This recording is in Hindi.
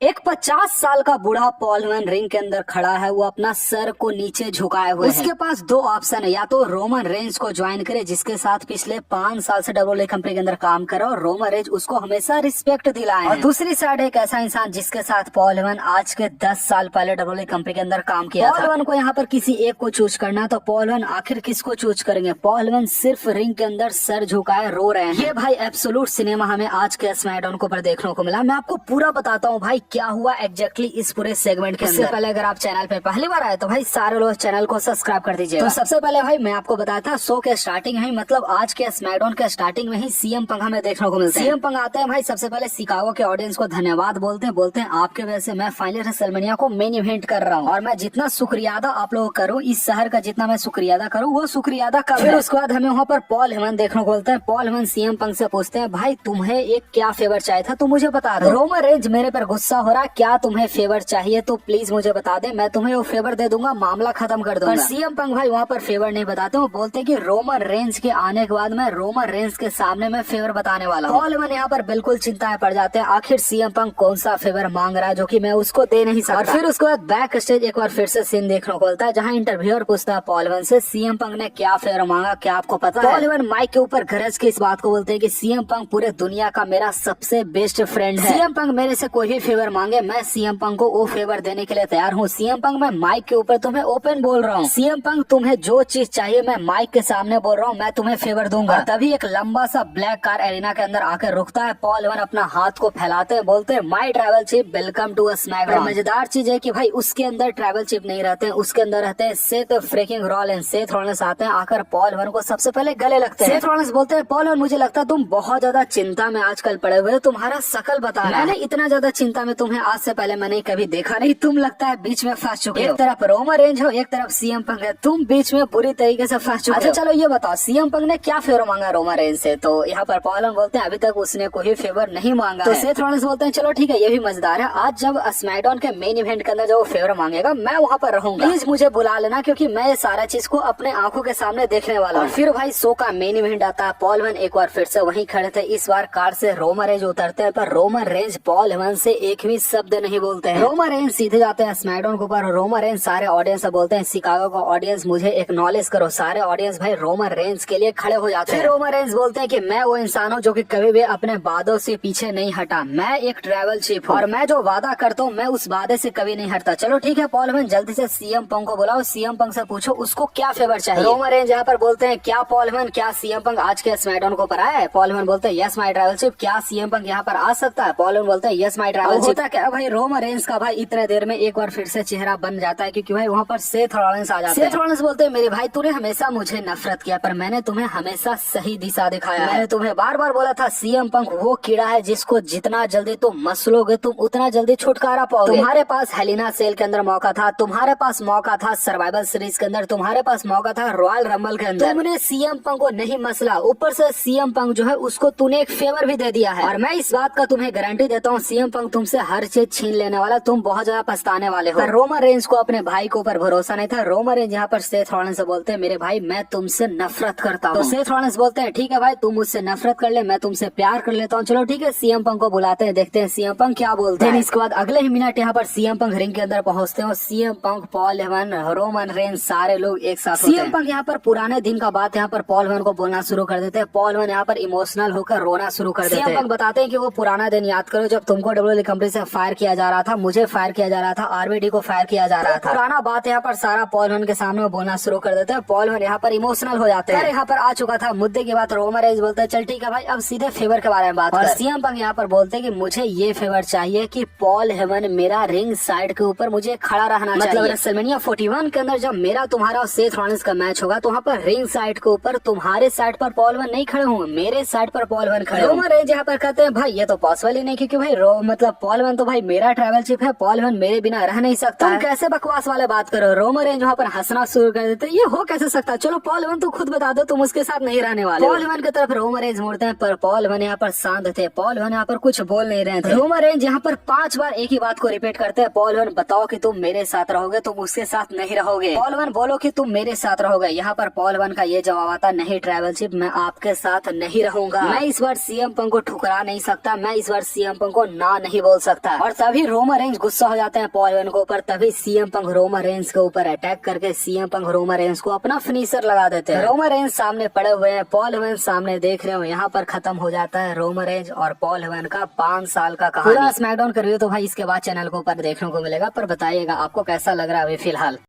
एक 50 साल का बूढ़ा पॉल हेमन रिंग के अंदर खड़ा है। वो अपना सर को नीचे झुकाए हुए है। उसके पास दो ऑप्शन है, या तो रोमन रेंज को ज्वाइन करे जिसके साथ पिछले 5 साल से WWE कंपनी के अंदर काम करे और रोमन रेंज उसको हमेशा रिस्पेक्ट दिलाए, और दूसरी साइड एक ऐसा इंसान जिसके साथ पॉल हेमन आज के 10 साल पहले WWE कंपनी के अंदर काम किया था। पॉल हेमन को यहाँ पर किसी एक को चूज करना, तो पॉल हेमन आखिर किसको चूज करेंगे? पॉल हेमन सिर्फ रिंग के अंदर सर झुकाए रो रहे हैं। ये भाई एब्सोल्यूट सिनेमा हमें आज के स्मैकडाउन को पर देखने को मिला। मैं आपको पूरा बताता हूँ भाई क्या हुआ एग्जैक्टली इस पूरे सेगमेंट के अंदर। पहले अगर आप चैनल पे पहली बार आए तो भाई सारे लोग चैनल को सब्सक्राइब कर दीजिए। तो सबसे पहले भाई मैं आपको बताया था शो के स्टार्टिंग है, मतलब आज के स्मैकडाउन के स्टार्टिंग में ही सीएम पंग हमें देखने को मिलते हैं। सीएम पंग आते हैं भाई, सबसे पहले शिकागो के ऑडियंस को धन्यवाद बोलते हैं आपके वजह से मैं फाइनली रेसलमेनिया को मेन इवेंट कर रहा हूँ, और मैं जितना शुक्रिया अदा आप लोग करूँ, इस शहर का जितना मैं शुक्रिया अदा करूँ वो शुक्रिया अदा कर। फिर उसके बाद हमें वहाँ पर पॉल हेमन देखने को मिलते हैं। पॉल हेमन सीएम पंग से पूछते हैं भाई तुम्हें एक क्या फेवर चाहिए था, तुम मुझे बता दो। रोमन रेंज मेरे पर गुस्सा हो रहा, क्या तुम्हें फेवर चाहिए तो प्लीज मुझे बता दे, मैं तुम्हें वो फेवर दे दूंगा, मामला खत्म कर दूंगा। पर सीएम पंग भाई वहाँ पर फेवर नहीं बताते, वो बोलते कि रोमन रेंज के आने के बाद मैं रोमन रेंज के सामने मैं फेवर बताने वाला हूँ। पॉल हेमन यहाँ पर बिल्कुल चिंता में पड़ जाते हैं, आखिर सीएम पंग कौन सा फेवर मांग रहा है जो कि मैं उसको दे नहीं सकता। और फिर उसके बाद बैक स्टेज एक बार फिर से सीन देखने को मिलता है जहाँ इंटरव्यूअर पूछता है पॉल हेमन से सीएम पंग ने क्या फेवर मांगा, क्या आपको पता है? पॉल हेमन माइक के ऊपर गरज के इस बात को बोलते हैं कि सीएम पंग पूरे दुनिया का मेरा सबसे बेस्ट फ्रेंड है। सीएम पंग मेरे से कोई भी फेवर मांगे मैं सीएम पंग को वो फेवर देने के लिए तैयार हूँ। सीएम पंग मैं माइक के ऊपर तुम्हें ओपन बोल रहा हूँ, सीएम पंग तुम्हें जो चीज चाहिए मैं माइक के सामने बोल रहा हूँ, मैं तुम्हें फेवर दूंगा। तभी एक लंबा सा ब्लैक कार एरिना के अंदर आकर रुकता है। पॉल हेमन अपना हाथ को फैलाते हैं, बोलते हैं my travel chip welcome to a SmackDown. मजेदार चीज है कि भाई उसके अंदर ट्रैवल चिप नहीं रहते हैं, उसके अंदर रहते हैं Seth freaking Rollins. Seth Rollins आते हैं, आकर पॉल हेमन को सबसे पहले गले लगते हैं। सेथ रॉलिंस बोलते हैं पॉल हेमन मुझे लगता है तुम बहुत ज्यादा चिंता में आजकल पड़े हुए हो, तुम्हारा शकल बता रहा है। मैंने इतना ज्यादा चिंता में तुम्हें आज से पहले मैंने कभी देखा नहीं, तुम लगता है बीच में फंस चुके हो। एक तरफ रोमन रेंज हो, एक तरफ सीएम पंग है, तुम बीच में बुरी तरीके से फंस चुके हो। अच्छा चलो ये बताओ सीएम पंग ने क्या फेवर मांगा रोमन रेंज से? तो यहाँ पर पॉल हेमन बोलते हैं अभी तक उसने कोई फेवर नहीं मांगा। तो सेथ रॉलिंस बोलते हैं चलो ठीक है ये भी मजेदार है, आज जब स्मैकडाउन के मेन इवेंट के अंदर जो फेवर मांगेगा मैं वहाँ पर रहूंगा, प्लीज मुझे बुला लेना क्योंकि मैं ये सारा चीज को अपने आंखों के सामने देखने वाला हूँ। फिर भाई शो का मेन इवेंट आता है। पॉल हेमन एक बार फिर से वहीं खड़े थे, इस बार कार से रोमन रेंज उतरते हैं, पर रोमन रेंज पॉल हेमन से एक भी शब्द नहीं बोलते हैं। रोमन रेंज सीधे जाते हैं स्मैकडाउन के ऊपर। रोमन रेंज सारे ऑडियंस से बोलते हैं शिकागो का ऑडियंस मुझे एक्नॉलेज करो। सारे ऑडियंस भाई रोमन रेंज के लिए खड़े हो जाते हैं। फिर रोमन रेंज बोलते हैं कि मैं वो इंसान हूँ जो कि कभी भी अपने वादों से पीछे नहीं हटा, मैं एक ट्रैवल चिप हूँ और मैं जो वादा करता हूँ मैं उस वादे से कभी नहीं हटता। चलो ठीक है पॉल हेमन जल्दी से सीएम पंग को बुलाओ, सीएम पंग से पूछो उसको क्या फेवर चाहिए। रोमन रेंज यहाँ पर बोलते हैं क्या पॉल हेमन क्या सीएम पंग आज के स्मैकडाउन को पर आया है? पॉल हेमन बोलते हैं यस माय ट्रैवल चिप, क्या सीएम पंग यहाँ पर आ सकता है? पॉल हेमन बोलते हैं यस माय ट्रैवल चिप। होता क्या भाई रोमन रेंज का भाई इतने देर में एक बार फिर से चेहरा बन जाता है क्योंकि भाई वहाँ पर सेथ रॉलिंस आ जाते हैं। सेथ रॉलिंस बोलते हैं मेरे भाई तूने हमेशा मुझे नफरत किया पर मैंने तुम्हें हमेशा सही दिशा दिखाया। मैंने तुम्हें बार बार बोला था सीएम पंग वो कीड़ा है जिसको जितना जल्दी तुम मसलोगे तुम उतना जल्दी छुटकारा पाओगे। तुम्हारे पास हेलिना सेल के अंदर मौका था, तुम्हारे पास मौका था सर्वाइवल सीरीज के अंदर, तुम्हारे पास मौका था रॉयल रंबल के अंदर, तुमने सीएम पंग को नहीं मसला, ऊपर से सीएम पंग जो है उसको तूने एक फेवर भी दे दिया है। और मैं इस बात का तुम्हें गारंटी देता हूँ सीएम पंग तुमसे हर चीज छीन लेने वाला, तुम बहुत ज्यादा पछताने वाले हो। रोमन रेंज को अपने भाई के ऊपर भरोसा नहीं था। रोमन रेंज यहाँ पर सेथ रॉलिंस से बोलते हैं मेरे भाई मैं तुमसे नफरत करता हूँ। तो सेथ रॉलिंस बोलते हैं ठीक है भाई तुम मुझसे नफरत कर ले मैं तुमसे प्यार कर लेता हूँ, चलो ठीक है सीएम पंग को बुलाते हैं, देखते हैं सीएम पंग क्या बोलते हैं। इसके बाद अगले ही मिनट यहाँ पर सीएम पंग रिंग के अंदर पहुंचते हैं, सीएम पंग पॉल हेमन रोमन रेंज सारे लोग एक साथ होते हैं। सीएम पंग यहाँ पर पुराने दिन का बात यहाँ पर पॉल हेमन को बोलना शुरू कर देते हैं। पॉल हेमन यहाँ पर इमोशनल होकर रोना शुरू कर देते हैं। सीएम पंग बताते हैं कि वो पुराना दिन याद करो जब तुमको WWE कंपनी से फायर किया जा रहा था, मुझे फायर किया जा रहा था, आरबीडी को फायर किया जा रहा था। पुराना बात यहाँ पर सारा पॉल हेमन के सामने बोलना शुरू कर देते हैं। पॉल हेमन यहाँ पर इमोशनल हो जाते हैं। यहाँ पर आ चुका था मुद्दे की बात। रोमन रेंज बोलते हैं चल ठीक है भाई अब सीधे फेवर के बारे में बात। और सीएम पंग यहाँ पर बोलते हैं कि मुझे ये फेवर चाहिए कि पॉल हेमन मेरा रिंग साइड के ऊपर मुझे खड़ा रहना चाहिए। मतलब रेसलमेनिया 41 के अंदर जब मेरा तुम्हारा और सेथ रॉलिंस का मैच होगा तो वहाँ पर रिंग साइड के ऊपर तुम्हारे साइड पर पॉल हेमन नहीं खड़े होंगे, मेरे साइड पर पॉल हेमन खड़े। रोमन रेंज यहाँ पर कहते हैं भाई ये तो पॉसिबल ही नहीं क्योंकि भाई मतलब पॉल हेमन तो भाई मेरा ट्रैवल चिप है, पॉल हेमन मेरे बिना रह नहीं सकता। तुम कैसे बकवास वाले बात करो? रोमन रेंज वहाँ पर हंसना शुरू कर देते ये हो कैसे सकता? चलो पॉल हेमन तो खुद बता दो तुम उसके साथ नहीं रहने वाले। पॉल हेमन की तरफ रोमन रेंज मुड़ते हैं पर पॉल हेमन यहाँ पर शांत थे, पॉल हेमन यहाँ पर कुछ बोल नहीं रहे थे। रोमन रेंज यहाँ पर 5 बार एक ही बात को रिपीट करते हैं पॉल हेमन बताओ कि तुम मेरे साथ रहोगे, तुम उसके साथ नहीं रहोगे। पॉल हेमन बोलो कि तुम मेरे साथ रहोगे। यहाँ पर पॉल हेमन का ये जवाब आता नहीं ट्रैवल चिप मैं आपके साथ नहीं रहूंगा, मैं इस बार सीएम पंग को ठुकरा नहीं सकता, मैं इस बार सीएम पंग को ना नहीं बोल सकता है। और तभी रोमन रेंस गुस्सा हो जाते हैं पॉल हेमन के ऊपर। तभी सीएम पंक रोमन रेंस के ऊपर अटैक करके सीएम पंक रोमन रेंस को अपना फिनिशर लगा देते हैं। रोमन रेंस सामने पड़े हुए हैं, पॉल हेमन सामने देख रहे हो। यहाँ पर खत्म हो जाता है रोमन रेंस और पॉल हेमन का 5 साल का कहानी। पूरा स्मैकडाउन का रिव्यू तो भाई इसके बाद चैनल के ऊपर देखने को मिलेगा, पर बताइएगा आपको कैसा लग रहा है अभी फिलहाल।